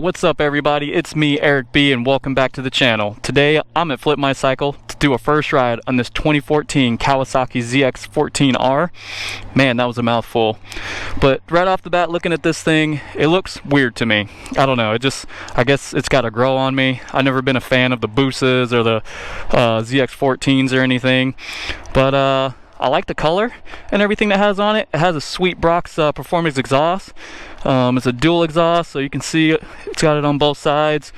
what's up everybody? It's me, Eric B, and welcome back to the channel. Today I'm at Flip My Cycle to do a first ride on this 2014 Kawasaki ZX-14R. Man, that was a mouthful. But right off the bat, looking at this thing, it looks weird to me. I don't know, I guess it's got to grow on me. I've never been a fan of the Boosas or the ZX-14s or anything. But I like the color and everything that has on it. It has a sweet Brock's Performance exhaust. It's a dual exhaust, so you can see it's got it on both sides.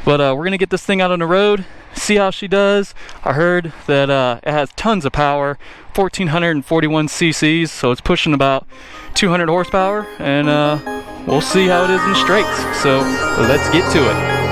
But we're gonna get this thing out on the road, see how she does. I heard that it has tons of power, 1441 cc's, so it's pushing about 200 horsepower, and we'll see how it is in the straights. So let's get to it.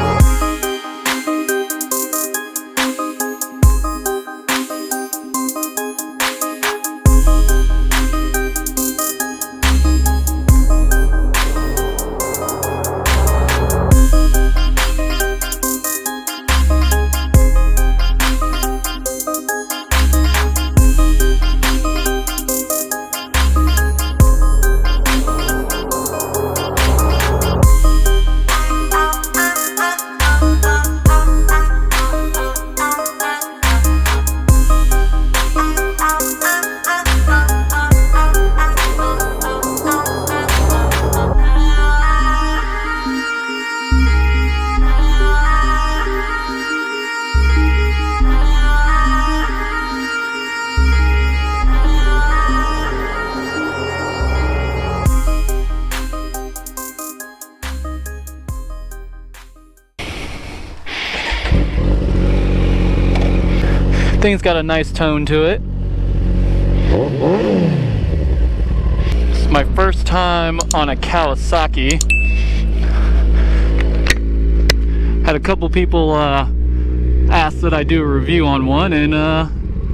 Thing's got a nice tone to it. It's my first time on a Kawasaki. Had a couple people ask that I do a review on one, and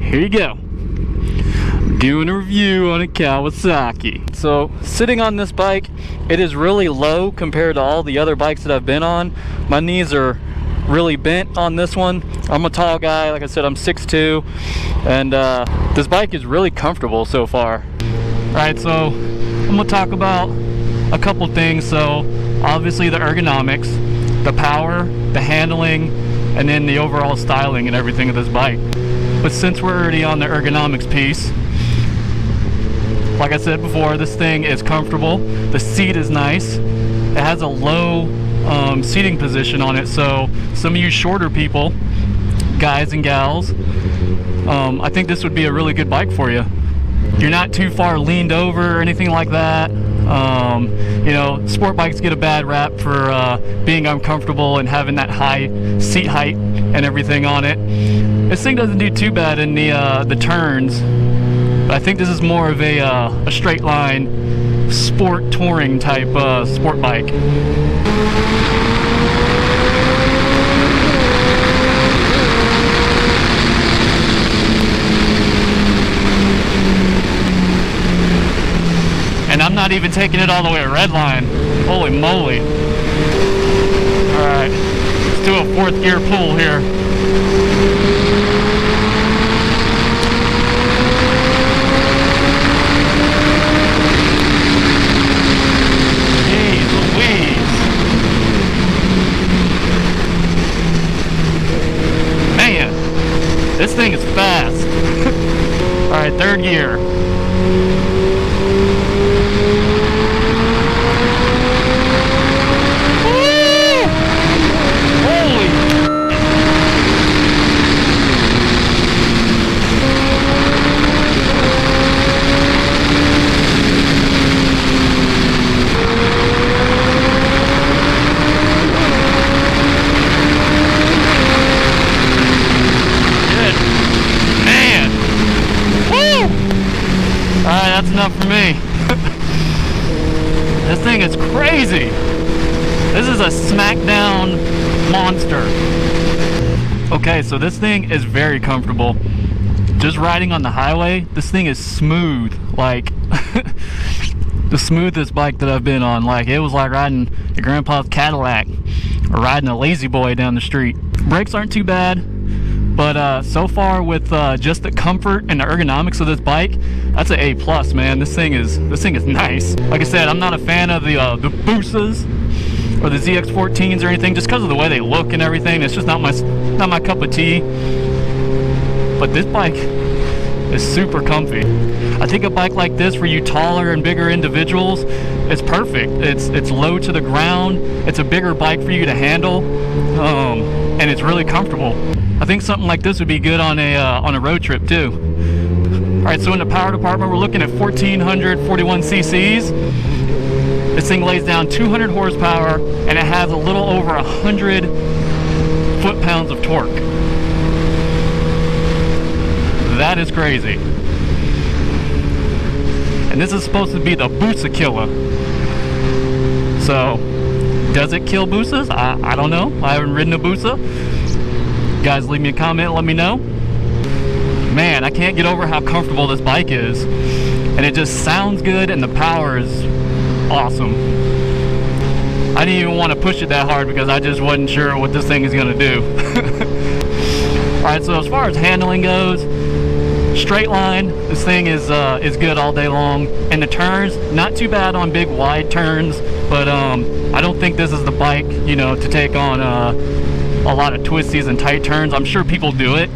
here you go. I'm doing a review on a Kawasaki. So sitting on this bike, it is really low compared to all the other bikes that I've been on. My knees are really bent on this one. I'm a tall guy, like I said, I'm 6'2", and this bike is really comfortable so far. Alright, so I'm gonna talk about a couple things. So obviously the ergonomics, the power, the handling, and then the overall styling and everything of this bike. But since we're already on the ergonomics piece, like I said before, this thing is comfortable. The seat is nice. It has a low seating position on it, so some of you shorter people, guys and gals, I think this would be a really good bike for you. You're not too far leaned over or anything like that. You know, sport bikes get a bad rap for being uncomfortable and having that high seat height and everything on it. This thing doesn't do too bad in the turns, but I think this is more of a straight line sport touring type sport bike. And I'm not even taking it all the way to red line. Holy moly. Alright, let's do a fourth gear pull here. Jeez Louise. Man, this thing is fast. Alright, third gear. That's enough for me. This thing is crazy. This is a smackdown monster. Okay, so this thing is very comfortable. Just riding on the highway, this thing is smooth. Like the smoothest bike that I've been on. Like it was like riding your grandpa's Cadillac or riding a lazy boy down the street. Brakes aren't too bad. But so far with just the comfort and the ergonomics of this bike, that's an A+, man. This thing is nice. Like I said, I'm not a fan of the Boosas or the ZX-14s or anything, just because of the way they look and everything. It's just not my cup of tea. But this bike is super comfy. I think a bike like this for you taller and bigger individuals is perfect. It's low to the ground. It's a bigger bike for you to handle, and it's really comfortable. I think something like this would be good on a road trip too. All right, so in the power department, we're looking at 1,441 cc's. This thing lays down 200 horsepower, and it has a little over 100 foot-pounds of torque. That is crazy. And this is supposed to be the Busa killer. So, does it kill Busas? I don't know. I haven't ridden a Busa. Guys, leave me a comment, let me know. Man, I can't get over how comfortable this bike is. And it just sounds good, and the power is awesome. I didn't even want to push it that hard because I just wasn't sure what this thing is going to do. Alright, so as far as handling goes, straight line, this thing is good all day long. And the turns, not too bad on big wide turns, but I don't think this is the bike, you know, to take on a lot of twisties and tight turns. I'm sure people do it,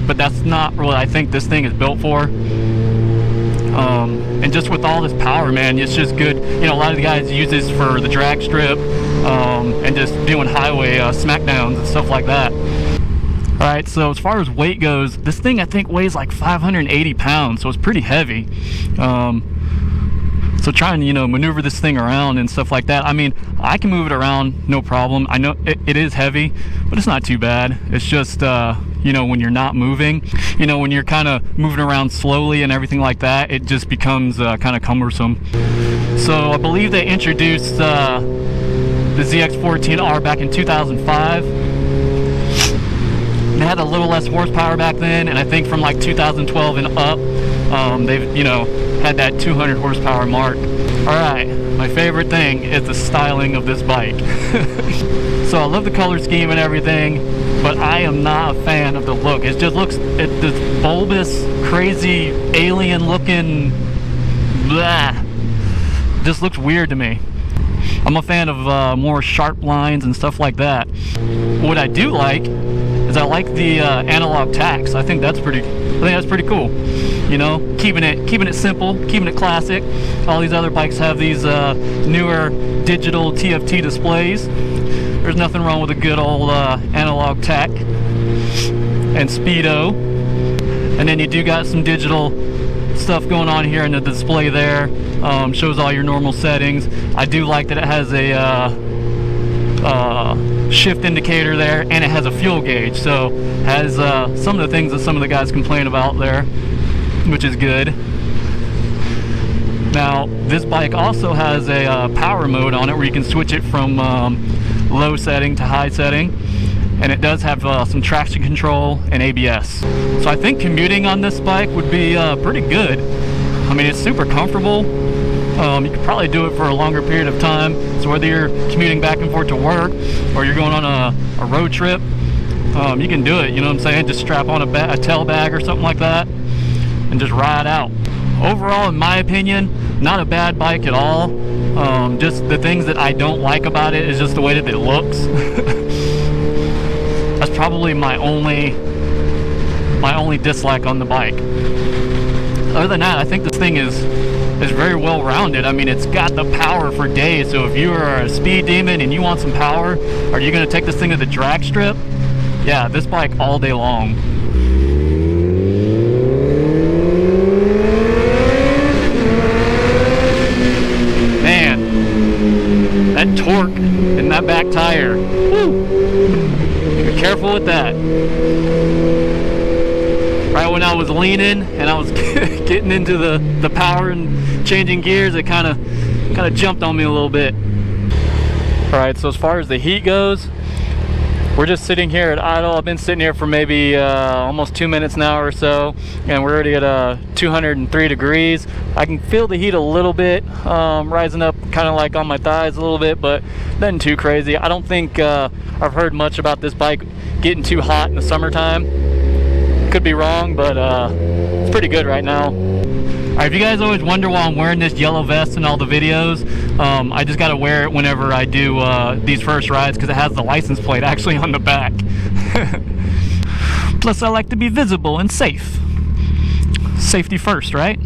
but that's not really, I think this thing is built for. And just with all this power, man, it's just good. You know, a lot of the guys use this for the drag strip, and just doing highway smackdowns and stuff like that. Alright, so as far as weight goes, this thing I think weighs like 580 pounds, so it's pretty heavy. So trying to, you know, maneuver this thing around and stuff like that, I mean, I can move it around, no problem. I know it is heavy, but it's not too bad. It's just, you know, when you're not moving, you know, when you're kind of moving around slowly and everything like that, it just becomes kind of cumbersome. So I believe they introduced the ZX-14R back in 2005. They had a little less horsepower back then, and I think from like 2012 and up, they've, you know, had that 200 horsepower mark. Alright, my favorite thing is the styling of this bike. So I love the color scheme and everything, but I am not a fan of the look. It just looks, this bulbous, crazy, alien looking, blah, just looks weird to me. I'm a fan of more sharp lines and stuff like that. What I do like is I like the analog tacks. I think that's pretty cool. You know, keeping it simple, keeping it classic. All these other bikes have these newer digital TFT displays. There's nothing wrong with a good old analog tack and speedo. And then you do got some digital stuff going on here in the display there. Shows all your normal settings. I do like that it has a shift indicator there, and it has a fuel gauge, so has some of the things that some of the guys complain about there, which is good. Now this bike also has a power mode on it where you can switch it from low setting to high setting, and it does have some traction control and ABS. So I think commuting on this bike would be pretty good. I mean, it's super comfortable. You could probably do it for a longer period of time. So whether you're commuting back and forth to work or you're going on a road trip, you can do it, you know what I'm saying? Just strap on a tail bag or something like that and just ride out. Overall, in my opinion, not a bad bike at all. Just the things that I don't like about it is just the way that it looks. That's probably my only dislike on the bike. Other than that, I think this thing is very well rounded. I mean, it's got the power for days. So if you are a speed demon and you want some power, are you going to take this thing to the drag strip? Yeah, this bike all day long. Man, that torque in that back tire. Woo. Be careful with that. Right when I was leaning and I was getting into the power and changing gears, it kind of jumped on me a little bit. Alright, so as far as the heat goes, we're just sitting here at idle. I've been sitting here for maybe almost 2 minutes now or so, and we're already at 203 degrees. I can feel the heat a little bit rising up kind of like on my thighs a little bit, but nothing too crazy. I don't think I've heard much about this bike getting too hot in the summertime, Could be wrong, but it's pretty good right now. Alright, if you guys always wonder why I'm wearing this yellow vest in all the videos, I just gotta wear it whenever I do these first rides because it has the license plate actually on the back. Plus I like to be visible and safe. Safety first, right?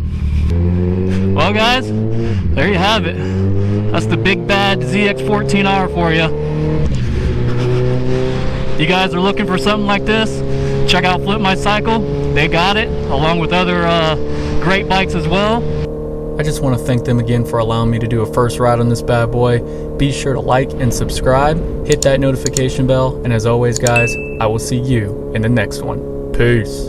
Well guys, there you have it. That's the big bad ZX-14R for you. You guys are looking for something like this? Check out Flip My Cycle. They got it, along with other great bikes as well. I just want to thank them again for allowing me to do a first ride on this bad boy. Be sure to like and subscribe, hit that notification bell, and as always guys, I will see you in the next one. Peace.